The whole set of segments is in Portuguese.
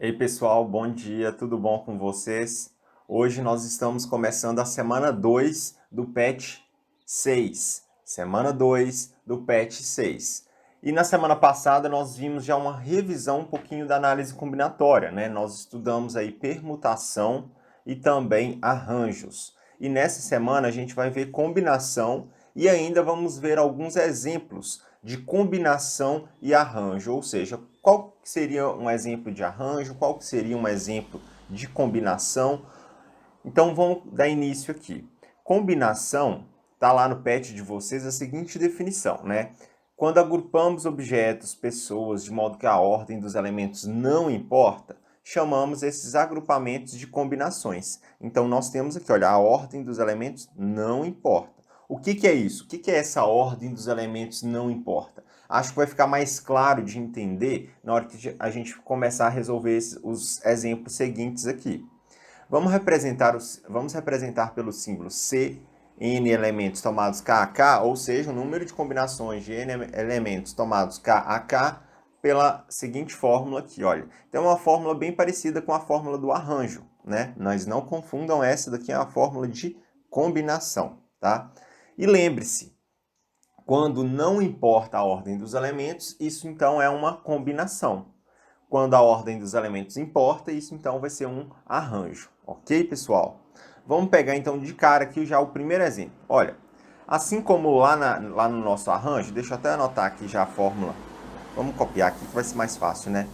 Ei pessoal, bom dia, tudo bom com vocês? Hoje nós estamos começando a semana 2 do PET 6. Semana 2 do PET 6. E na semana passada nós vimos já uma revisão um pouquinho da análise combinatória, né? Nós estudamos aí permutação e também arranjos. E nessa semana a gente vai ver combinação e ainda vamos ver alguns exemplos de combinação e arranjo, ou seja, qual seria um exemplo de arranjo, qual seria um exemplo de combinação. Então vamos dar início aqui. Combinação, está lá no PET de vocês a seguinte definição, né? Quando agrupamos objetos, pessoas, de modo que a ordem dos elementos não importa, chamamos esses agrupamentos de combinações. Então nós temos aqui, olha, a ordem dos elementos não importa. O que é isso? O que é essa ordem dos elementos não importa? Acho que vai ficar mais claro de entender na hora que a gente começar a resolver os exemplos seguintes aqui. Vamos representar pelo símbolo C, n elementos tomados K a K, ou seja, o número de combinações de n elementos tomados K a K, pela seguinte fórmula aqui, olha. Então é uma fórmula bem parecida com a fórmula do arranjo, né? Mas não confundam, essa daqui é a fórmula de combinação, tá? E lembre-se, quando não importa a ordem dos elementos, isso então é uma combinação. Quando a ordem dos elementos importa, isso então vai ser um arranjo. Ok, pessoal? Vamos pegar então de cara aqui já o primeiro exemplo. Olha, assim como lá no nosso arranjo, deixa eu até anotar aqui já a fórmula. Vamos copiar aqui que vai ser mais fácil, né?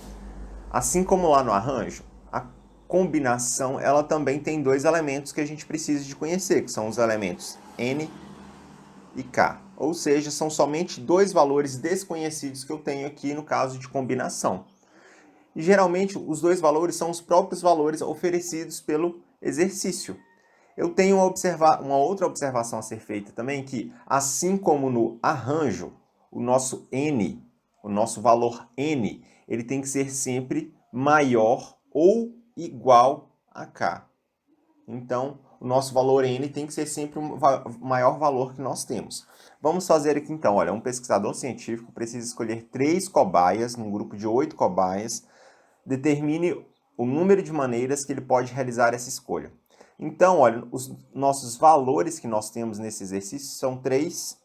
Assim como lá no arranjo, a combinação ela também tem dois elementos que a gente precisa de conhecer, que são os elementos N e K. Ou seja, são somente dois valores desconhecidos que eu tenho aqui no caso de combinação. E geralmente os dois valores são os próprios valores oferecidos pelo exercício. Eu tenho uma outra observação a ser feita também, que assim como no arranjo, o nosso n, o nosso valor n, ele tem que ser sempre maior ou igual a k. Então, o nosso valor n tem que ser sempre o maior valor que nós temos. Vamos fazer aqui então, olha, um pesquisador científico precisa escolher 3 cobaias, num grupo de 8 cobaias. Determine o número de maneiras que ele pode realizar essa escolha. Então, olha, os nossos valores que nós temos nesse exercício são 3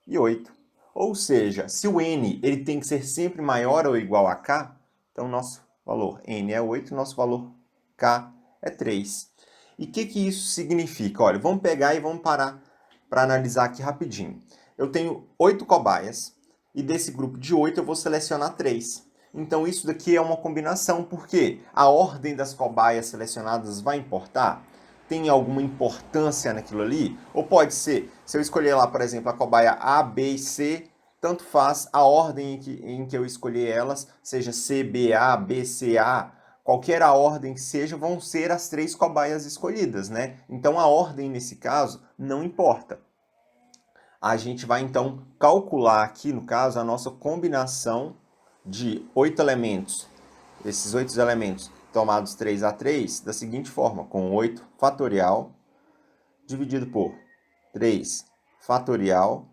e 8. Ou seja, se o n ele tem que ser sempre maior ou igual a k, então nosso valor n é 8, nosso valor k é 3. E o que isso significa? Olha, vamos pegar e vamos parar para analisar aqui rapidinho. Eu tenho 8 cobaias e desse grupo de 8 eu vou selecionar 3. Então isso daqui é uma combinação, porque a ordem das cobaias selecionadas vai importar? Tem alguma importância naquilo ali? Ou pode ser, se eu escolher lá, por exemplo, a cobaia A, B e C, tanto faz a ordem em que eu escolher elas, seja C, B, A, B, C, A, qualquer a ordem que seja, vão ser as 3 cobaias escolhidas, né? Então a ordem, nesse caso, não importa. A gente vai então calcular aqui, no caso, a nossa combinação de 8 elementos, esses 8 elementos tomados 3 a 3, da seguinte forma, com 8 fatorial dividido por 3 fatorial,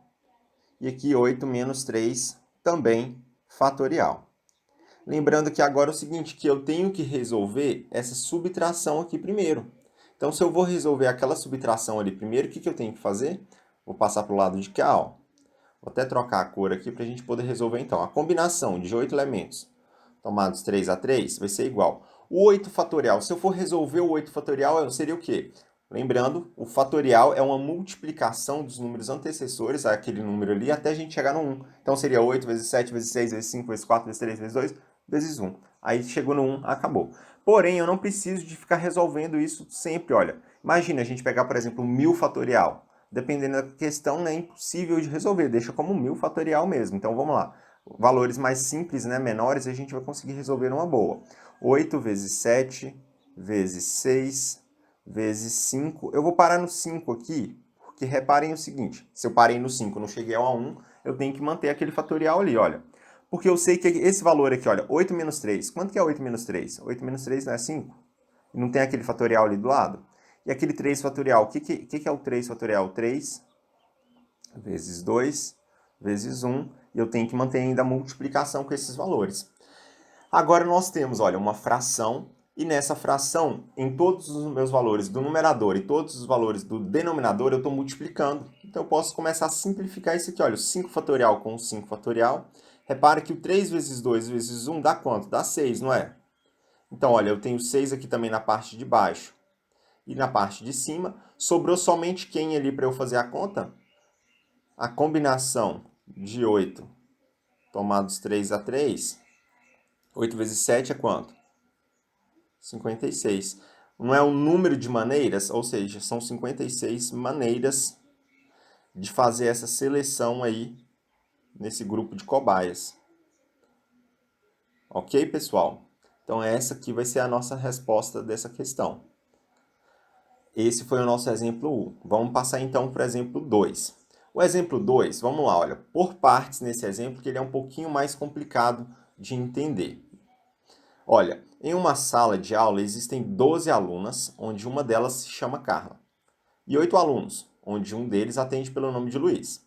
e aqui 8 menos 3 também fatorial. Lembrando que agora é o seguinte, que eu tenho que resolver essa subtração aqui primeiro. Então, se eu vou resolver aquela subtração ali primeiro, o que eu tenho que fazer? Vou passar para o lado de cá, ó. Vou até trocar a cor aqui para a gente poder resolver então. A combinação de 8 elementos tomados 3 a 3 vai ser igual. O 8 fatorial, se eu for resolver o 8 fatorial, seria o quê? Lembrando, o fatorial é uma multiplicação dos números antecessores, aquele número ali, até a gente chegar no 1. Então seria 8 vezes 7 vezes 6 vezes 5 vezes 4 vezes 3 vezes 2 vezes 1. Aí chegou no 1, acabou. Porém, eu não preciso de ficar resolvendo isso sempre, olha. Imagina a gente pegar, por exemplo, 1000 fatorial. Dependendo da questão, é impossível de resolver, deixa como 1000 fatorial mesmo. Então vamos lá. Valores mais simples, né, menores, a gente vai conseguir resolver numa boa. 8 vezes 7 vezes 6 vezes 5. Eu vou parar no 5 aqui, porque reparem o seguinte, se eu parei no 5 e não cheguei ao 1, eu tenho que manter aquele fatorial ali, olha. Porque eu sei que esse valor aqui, olha, 8 menos 3. Quanto que é 8 menos 3? 8 menos 3 não é 5? E não tem aquele fatorial ali do lado? E aquele 3 fatorial, o que é o 3 fatorial? 3 vezes 2 vezes 1, e eu tenho que manter ainda a multiplicação com esses valores. Agora nós temos, olha, uma fração, e nessa fração, em todos os meus valores do numerador e todos os valores do denominador, eu estou multiplicando. Então eu posso começar a simplificar isso aqui, olha, o 5 fatorial com o 5 fatorial. Repara que o 3 vezes 2 vezes 1 dá quanto? Dá 6, não é? Então, olha, eu tenho 6 aqui também na parte de baixo e na parte de cima. Sobrou somente quem ali para eu fazer a conta? A combinação de 8 tomados 3 a 3. 8 vezes 7 é quanto? 56. Não é um número de maneiras, ou seja, são 56 maneiras de fazer essa seleção aí nesse grupo de cobaias. Ok, pessoal? Então essa aqui vai ser a nossa resposta dessa questão. Esse foi o nosso exemplo 1. Vamos passar então para o exemplo 2. O exemplo 2, vamos lá, olha, por partes nesse exemplo, que ele é um pouquinho mais complicado de entender. Olha, em uma sala de aula existem 12 alunas, onde uma delas se chama Carla, e 8 alunos, onde um deles atende pelo nome de Luiz.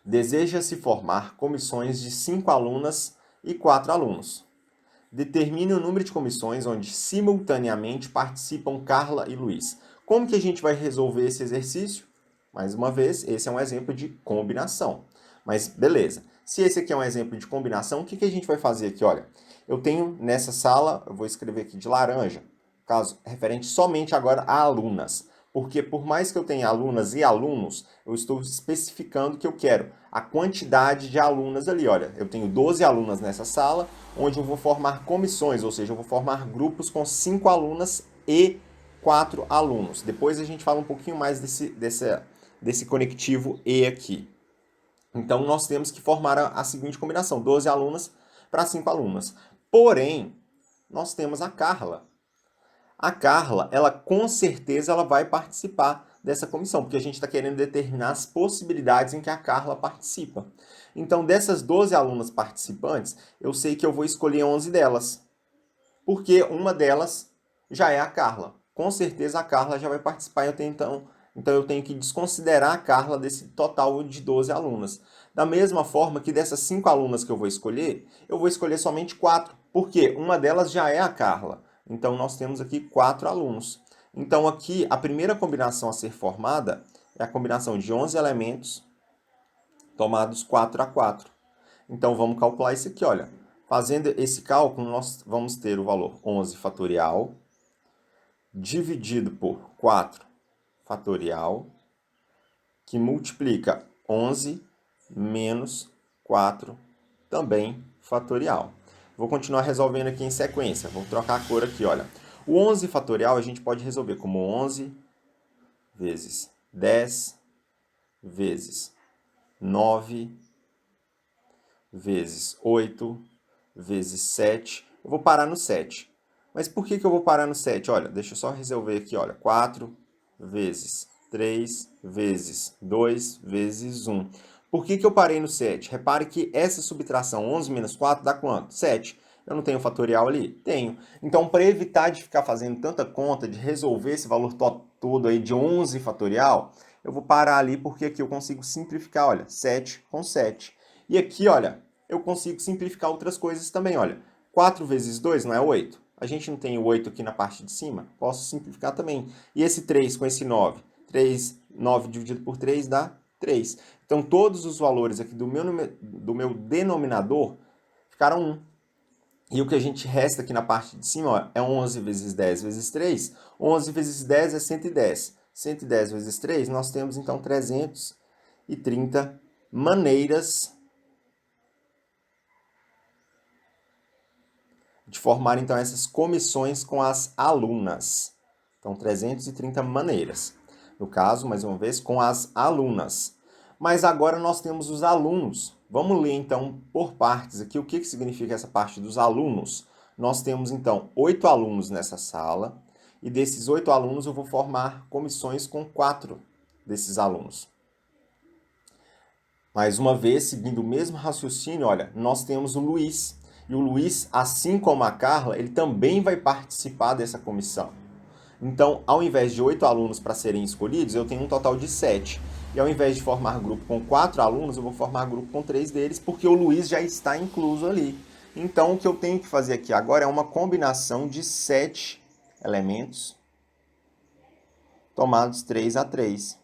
Deseja-se formar comissões de 5 alunas e 4 alunos. Determine o número de comissões onde simultaneamente participam Carla e Luiz. Como que a gente vai resolver esse exercício? Mais uma vez, esse é um exemplo de combinação. Mas beleza, se esse aqui é um exemplo de combinação, o que a gente vai fazer aqui? Olha, eu tenho nessa sala, eu vou escrever aqui de laranja, caso referente somente agora a alunas. Porque por mais que eu tenha alunas e alunos, eu estou especificando que eu quero a quantidade de alunas ali. Olha, eu tenho 12 alunas nessa sala, onde eu vou formar comissões, ou seja, eu vou formar grupos com 5 alunas e 4 alunos. Depois a gente fala um pouquinho mais desse conectivo E aqui. Então, nós temos que formar a seguinte combinação, 12 alunas para 5 alunas. Porém, nós temos a Carla. A Carla, ela com certeza ela vai participar dessa comissão, porque a gente está querendo determinar as possibilidades em que a Carla participa. Então, dessas 12 alunas participantes, eu sei que eu vou escolher 11 delas, porque uma delas já é a Carla. Com certeza a Carla já vai participar, então eu tenho que desconsiderar a Carla desse total de 12 alunas. Da mesma forma que dessas 5 alunas que eu vou escolher somente 4, porque uma delas já é a Carla. Então, nós temos aqui 4 alunos. Então, aqui, a primeira combinação a ser formada é a combinação de 11 elementos tomados 4 a 4. Então, vamos calcular isso aqui, olha. Fazendo esse cálculo, nós vamos ter o valor 11 fatorial dividido por 4 fatorial, que multiplica 11 menos 4 também fatorial. Vou continuar resolvendo aqui em sequência. Vou trocar a cor aqui, olha. O 11 fatorial a gente pode resolver como 11 vezes 10 vezes 9 vezes 8 vezes 7. Eu vou parar no 7. Mas por que eu vou parar no 7? Olha, deixa eu só resolver aqui, olha. 4 vezes 3 vezes 2 vezes 1. Por que eu parei no 7? Repare que essa subtração 11 menos 4 dá quanto? 7. Eu não tenho fatorial ali? Tenho. Então, para evitar de ficar fazendo tanta conta, de resolver esse valor todo aí de 11 fatorial, eu vou parar ali porque aqui eu consigo simplificar, olha, 7 com 7. E aqui, olha, eu consigo simplificar outras coisas também, olha. 4 vezes 2 não é 8? A gente não tem o 8 aqui na parte de cima? Posso simplificar também. E esse 3 com esse 9? 9 dividido por 3 dá 3. Então, todos os valores aqui do meu denominador ficaram 1. E o que a gente resta aqui na parte de cima, ó, é 11 vezes 10 vezes 3. 11 vezes 10 é 110. 110 vezes 3, nós temos, então, 330 maneiras de formar, então, essas comissões com as alunas. Então, 330 maneiras. No caso, mais uma vez, com as alunas. Mas agora nós temos os alunos. Vamos ler, então, por partes aqui. O que significa essa parte dos alunos? Nós temos, então, 8 alunos nessa sala. E desses 8 alunos, eu vou formar comissões com 4 desses alunos. Mais uma vez, seguindo o mesmo raciocínio, olha, nós temos o Luiz. E o Luiz, assim como a Carla, ele também vai participar dessa comissão. Então, ao invés de 8 alunos para serem escolhidos, eu tenho um total de 7. E ao invés de formar grupo com 4 alunos, eu vou formar grupo com 3 deles, porque o Luiz já está incluso ali. Então, o que eu tenho que fazer aqui agora é uma combinação de 7 elementos tomados 3 a 3.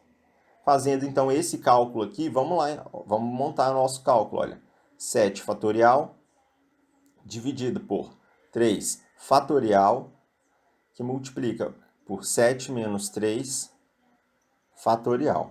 Fazendo, então, esse cálculo aqui, vamos lá, vamos montar o nosso cálculo, olha. 7 fatorial dividido por 3 fatorial, que multiplica por 7 menos 3 fatorial.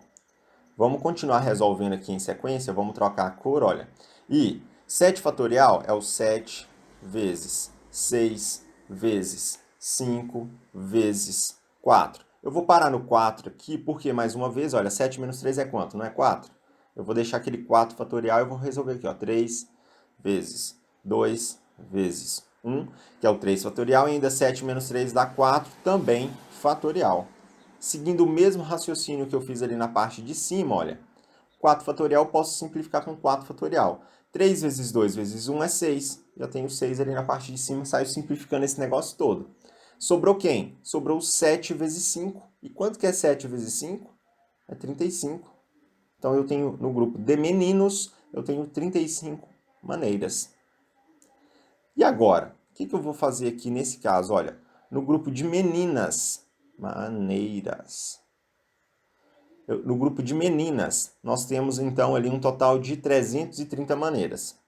Vamos continuar resolvendo aqui em sequência, vamos trocar a cor, olha. E 7 fatorial é o 7 vezes 6 vezes 5 vezes 4. Eu vou parar no 4 aqui, porque, mais uma vez, olha, 7 menos 3 é quanto? Não é 4? Eu vou deixar aquele 4 fatorial e vou resolver aqui, ó. 3 vezes 2 vezes 1, que é o 3 fatorial, e ainda 7 menos 3 dá 4, também fatorial. Seguindo o mesmo raciocínio que eu fiz ali na parte de cima, olha, 4 fatorial eu posso simplificar com 4 fatorial. 3 vezes 2 vezes 1 é 6. Já tenho 6 ali na parte de cima, saio simplificando esse negócio todo. Sobrou quem? Sobrou 7 vezes 5. E quanto que é 7 vezes 5? É 35. Então eu tenho, no grupo de meninos, eu tenho 35 maneiras. E agora, o que eu vou fazer aqui nesse caso? Olha, no grupo de meninas, maneiras. No grupo de meninas, nós temos então ali um total de 330 maneiras.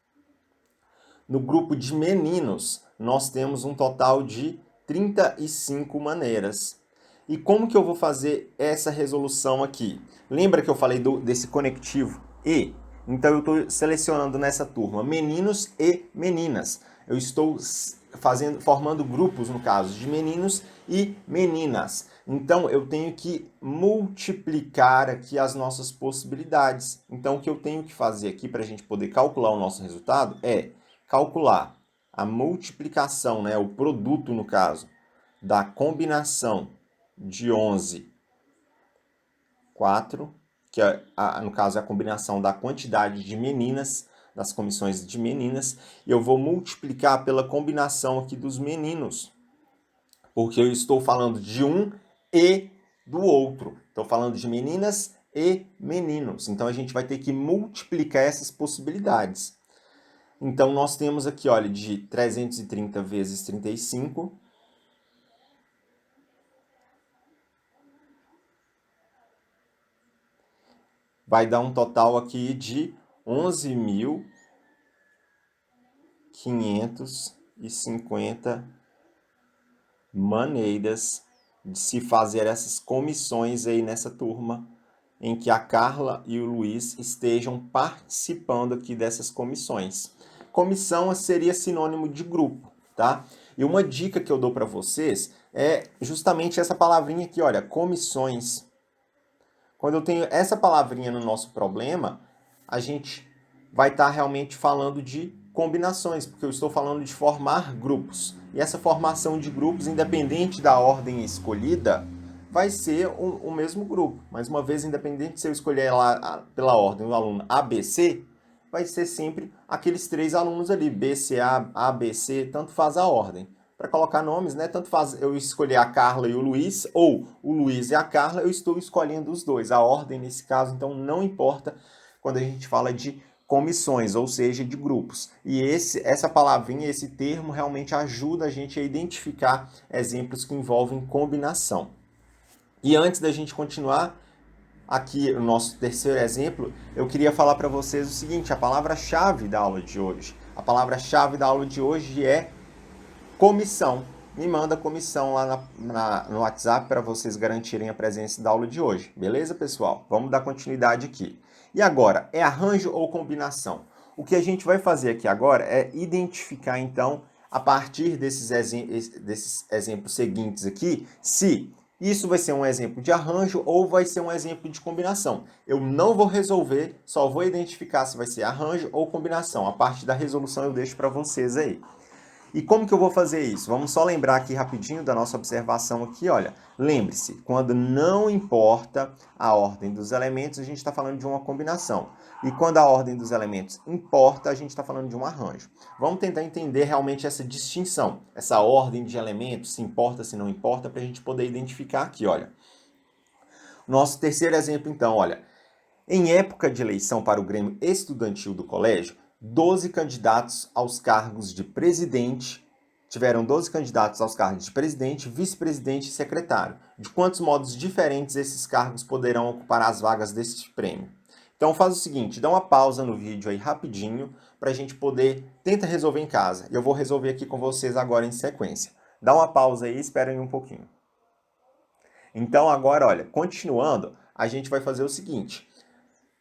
No grupo de meninos, nós temos um total de 35 maneiras. E como que eu vou fazer essa resolução aqui? Lembra que eu falei desse conectivo E? Então eu estou selecionando nessa turma meninos e meninas. Eu estou formando grupos, no caso, de meninos e meninas. Então eu tenho que multiplicar aqui as nossas possibilidades. Então o que eu tenho que fazer aqui para a gente poder calcular o nosso resultado é calcular a multiplicação, né, o produto, no caso, da combinação de 11, 4, que é, no caso é a combinação da quantidade de meninas, das comissões de meninas, e eu vou multiplicar pela combinação aqui dos meninos, porque eu estou falando de um e do outro. Estou falando de meninas e meninos. Então a gente vai ter que multiplicar essas possibilidades. Então nós temos aqui, olha, de 330 vezes 35. Vai dar um total aqui de 11.550 maneiras de se fazer essas comissões aí nessa turma, em que a Carla e o Luiz estejam participando aqui dessas comissões. Comissão seria sinônimo de grupo, tá? E uma dica que eu dou para vocês é justamente essa palavrinha aqui, olha, comissões. Quando eu tenho essa palavrinha no nosso problema, a gente vai estar realmente falando de combinações, porque eu estou falando de formar grupos. E essa formação de grupos, independente da ordem escolhida, vai ser o mesmo grupo. Mais uma vez, independente se eu escolher lá pela ordem o aluno ABC, vai ser sempre aqueles 3 alunos ali, BCA, ABC, tanto faz a ordem. Para colocar nomes, né? Tanto faz eu escolher a Carla e o Luiz, ou o Luiz e a Carla, eu estou escolhendo os dois. A ordem, nesse caso, então, não importa quando a gente fala de comissões, ou seja, de grupos. E essa palavrinha, esse termo, realmente ajuda a gente a identificar exemplos que envolvem combinação. E antes da gente continuar, aqui o nosso terceiro exemplo, eu queria falar para vocês o seguinte, a palavra-chave da aula de hoje. A palavra-chave da aula de hoje é comissão. Me manda comissão lá no WhatsApp para vocês garantirem a presença da aula de hoje. Beleza, pessoal? Vamos dar continuidade aqui. E agora, é arranjo ou combinação? O que a gente vai fazer aqui agora é identificar, então, a partir desses exemplos seguintes aqui, se isso vai ser um exemplo de arranjo ou vai ser um exemplo de combinação. Eu não vou resolver, só vou identificar se vai ser arranjo ou combinação. A parte da resolução eu deixo para vocês aí. E como que eu vou fazer isso? Vamos só lembrar aqui rapidinho da nossa observação aqui, olha. Lembre-se, quando não importa a ordem dos elementos, a gente está falando de uma combinação. E quando a ordem dos elementos importa, a gente está falando de um arranjo. Vamos tentar entender realmente essa distinção, essa ordem de elementos, se importa, se não importa, para a gente poder identificar aqui, olha. Nosso terceiro exemplo, então, olha. Em época de eleição para o Grêmio Estudantil do colégio, 12 candidatos aos cargos de presidente, tiveram 12 candidatos aos cargos de presidente, vice-presidente e secretário. De quantos modos diferentes esses cargos poderão ocupar as vagas deste prêmio? Então faz o seguinte, dá uma pausa no vídeo aí rapidinho para a gente poder, tenta resolver em casa. Eu vou resolver aqui com vocês agora em sequência. Dá uma pausa aí e espera aí um pouquinho. Então agora, olha, continuando, a gente vai fazer o seguinte.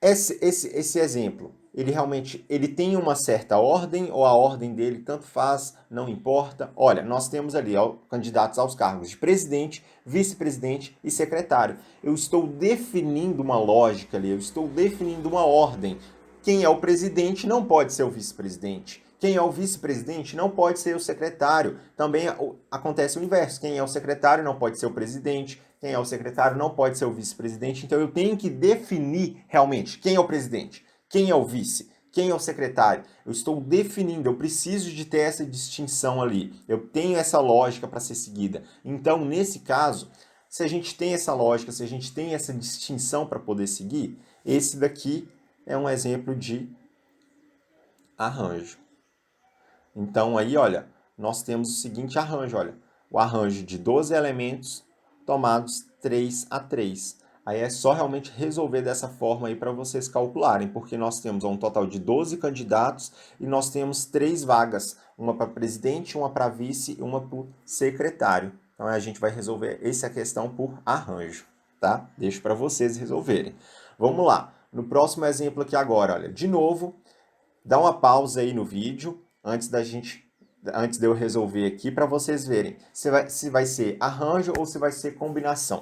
Esse exemplo, ele realmente tem uma certa ordem, ou a ordem dele tanto faz, não importa. Olha, nós temos ali candidatos aos cargos de presidente, vice-presidente e secretário. Eu estou definindo uma lógica ali, eu estou definindo uma ordem. Quem é o presidente não pode ser o vice-presidente. Quem é o vice-presidente não pode ser o secretário. Também acontece o inverso. Quem é o secretário não pode ser o presidente. Quem é o secretário não pode ser o vice-presidente. Então eu tenho que definir realmente quem é o presidente, quem é o vice, quem é o secretário. Eu estou definindo, eu preciso de ter essa distinção ali. Eu tenho essa lógica para ser seguida. Então, nesse caso, se a gente tem essa lógica, se a gente tem essa distinção para poder seguir, esse daqui é um exemplo de arranjo. Então aí, olha, nós temos o seguinte arranjo, olha, o arranjo de 12 elementos tomados 3 a 3. Aí é só realmente resolver dessa forma aí para vocês calcularem, porque nós temos um total de 12 candidatos e nós temos 3 vagas, uma para presidente, uma para vice e uma para secretário. Então a gente vai resolver essa questão por arranjo, tá? Deixo para vocês resolverem. Vamos lá. No próximo exemplo aqui agora, olha, de novo, dá uma pausa aí no vídeo antes de eu resolver aqui para vocês verem se vai ser arranjo ou se vai ser combinação.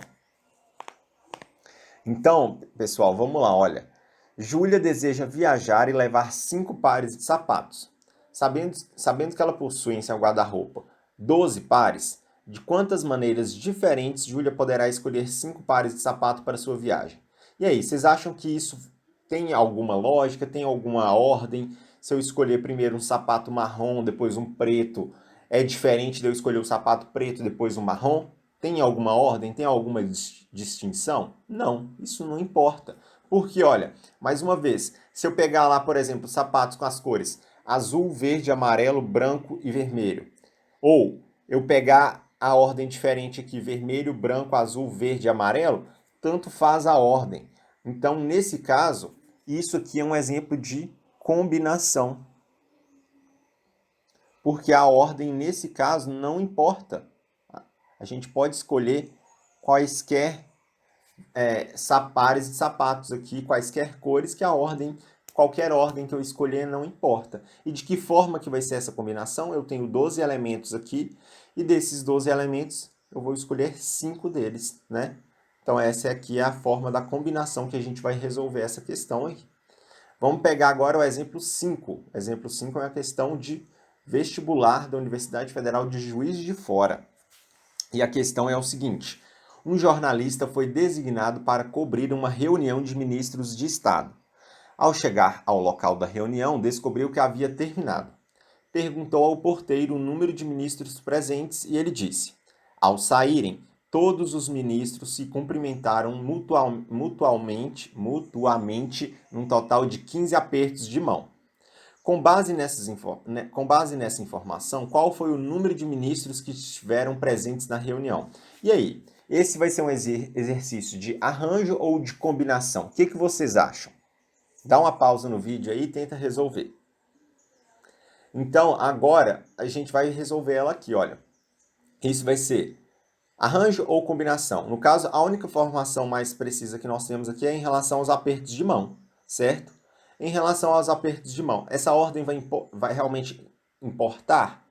Então, pessoal, vamos lá, olha. Júlia deseja viajar e levar 5 pares de sapatos. Sabendo que ela possui em seu guarda-roupa 12 pares, de quantas maneiras diferentes Júlia poderá escolher 5 pares de sapato para sua viagem? E aí, vocês acham que isso tem alguma lógica, tem alguma ordem? Se eu escolher primeiro um sapato marrom, depois um preto, é diferente de eu escolher o sapato preto, depois um marrom? Tem alguma ordem? Tem alguma distinção? Não, isso não importa. Porque, olha, mais uma vez, se eu pegar lá, por exemplo, sapatos com as cores azul, verde, amarelo, branco e vermelho, ou eu pegar a ordem diferente aqui, vermelho, branco, azul, verde e amarelo, tanto faz a ordem. Então, nesse caso, isso aqui é um exemplo de combinação. Porque a ordem, nesse caso, não importa. A gente pode escolher quaisquer pares de sapatos aqui, quaisquer cores, que a ordem, qualquer ordem que eu escolher não importa. E de que forma que vai ser essa combinação? Eu tenho 12 elementos aqui, e desses 12 elementos eu vou escolher 5 deles, né? Então essa aqui é a forma da combinação que a gente vai resolver essa questão aqui. Vamos pegar agora o exemplo 5. O exemplo 5 é uma questão de vestibular da Universidade Federal de Juiz de Fora. E a questão é o seguinte: um jornalista foi designado para cobrir uma reunião de ministros de Estado. Ao chegar ao local da reunião, descobriu que havia terminado. Perguntou ao porteiro o número de ministros presentes e ele disse: ao saírem, todos os ministros se cumprimentaram mutuamente, num total de 15 apertos de mão. Com base nessa informação, qual foi o número de ministros que estiveram presentes na reunião? E aí, esse vai ser um exercício de arranjo ou de combinação? O que vocês acham? Dá uma pausa no vídeo aí e tenta resolver. Então, agora, a gente vai resolver ela aqui, olha. Isso vai ser arranjo ou combinação. No caso, a única informação mais precisa que nós temos aqui é em relação aos apertos de mão, certo? Em relação aos apertos de mão, essa ordem vai realmente importar?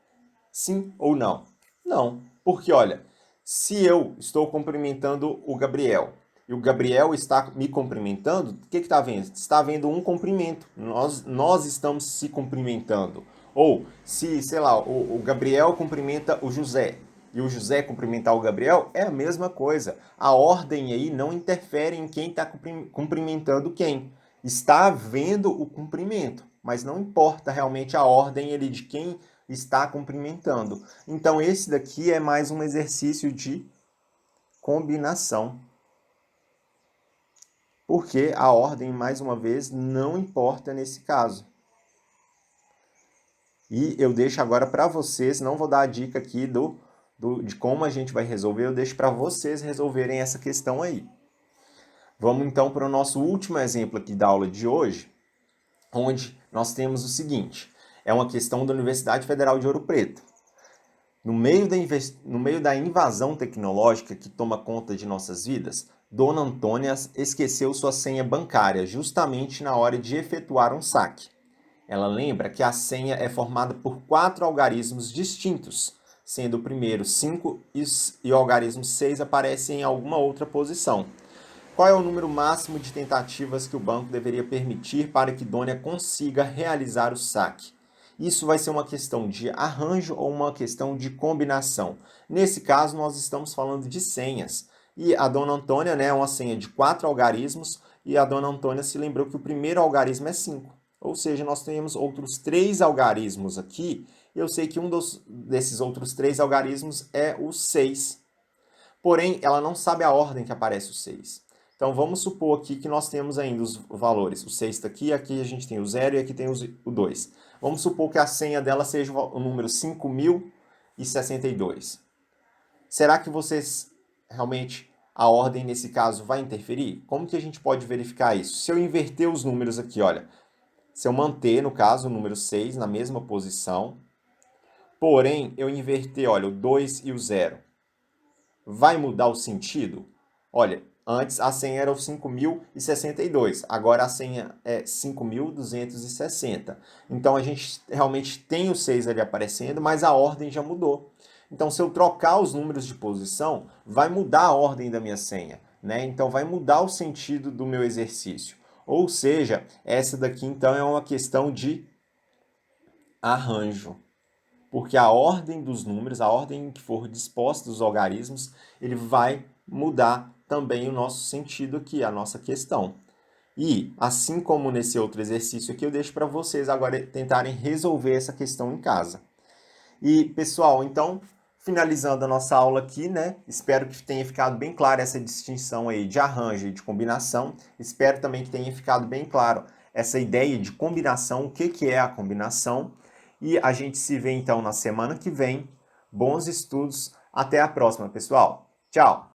Sim ou não? Não, porque olha, se eu estou cumprimentando o Gabriel e o Gabriel está me cumprimentando, o que está havendo? Está havendo um cumprimento. Nós estamos se cumprimentando. Ou se, sei lá, o Gabriel cumprimenta o José e o José cumprimentar o Gabriel, é a mesma coisa. A ordem aí não interfere em quem está cumprimentando quem. Está havendo o cumprimento, mas não importa realmente a ordem ele de quem está cumprimentando. Então esse daqui é mais um exercício de combinação. Porque a ordem, mais uma vez, não importa nesse caso. E eu deixo agora para vocês, não vou dar a dica aqui de como a gente vai resolver, eu deixo para vocês resolverem essa questão aí. Vamos então para o nosso último exemplo aqui da aula de hoje, onde nós temos o seguinte, é uma questão da Universidade Federal de Ouro Preto. No meio da invasão tecnológica que toma conta de nossas vidas, Dona Antônia esqueceu sua senha bancária justamente na hora de efetuar um saque. Ela lembra que a senha é formada por 4 algarismos distintos, sendo o primeiro 5 e o algarismo 6 aparece em alguma outra posição. Qual é o número máximo de tentativas que o banco deveria permitir para que Dona consiga realizar o saque? Isso vai ser uma questão de arranjo ou uma questão de combinação. Nesse caso, nós estamos falando de senhas. E a Dona Antônia, né, é uma senha de 4 algarismos, e a Dona Antônia se lembrou que o primeiro algarismo é 5. Ou seja, nós temos outros 3 algarismos aqui. Eu sei que desses outros 3 algarismos é o 6. Porém, ela não sabe a ordem que aparece o 6. Então, vamos supor aqui que nós temos ainda os valores. O 6 está aqui, aqui a gente tem o 0 e aqui tem o 2. Vamos supor que a senha dela seja o número 5062. Será que vocês realmente, a ordem nesse caso vai interferir? Como que a gente pode verificar isso? Se eu inverter os números aqui, olha, se eu manter, no caso, o número 6 na mesma posição, porém, eu inverter, olha, o 2 e o 0, vai mudar o sentido? Olha, antes a senha era o 5062, agora a senha é 5260. Então a gente realmente tem o 6 ali aparecendo, mas a ordem já mudou. Então se eu trocar os números de posição, vai mudar a ordem da minha senha, né? Então vai mudar o sentido do meu exercício. Ou seja, essa daqui então é uma questão de arranjo. Porque a ordem dos números, a ordem em que for disposta os algarismos, ele vai mudar também o nosso sentido aqui, a nossa questão. E, assim como nesse outro exercício aqui, eu deixo para vocês agora tentarem resolver essa questão em casa. E, pessoal, então, finalizando a nossa aula aqui, né? Espero que tenha ficado bem clara essa distinção aí de arranjo e de combinação. Espero também que tenha ficado bem claro essa ideia de combinação, o que é a combinação. E a gente se vê então na semana que vem. Bons estudos. Até a próxima, pessoal. Tchau!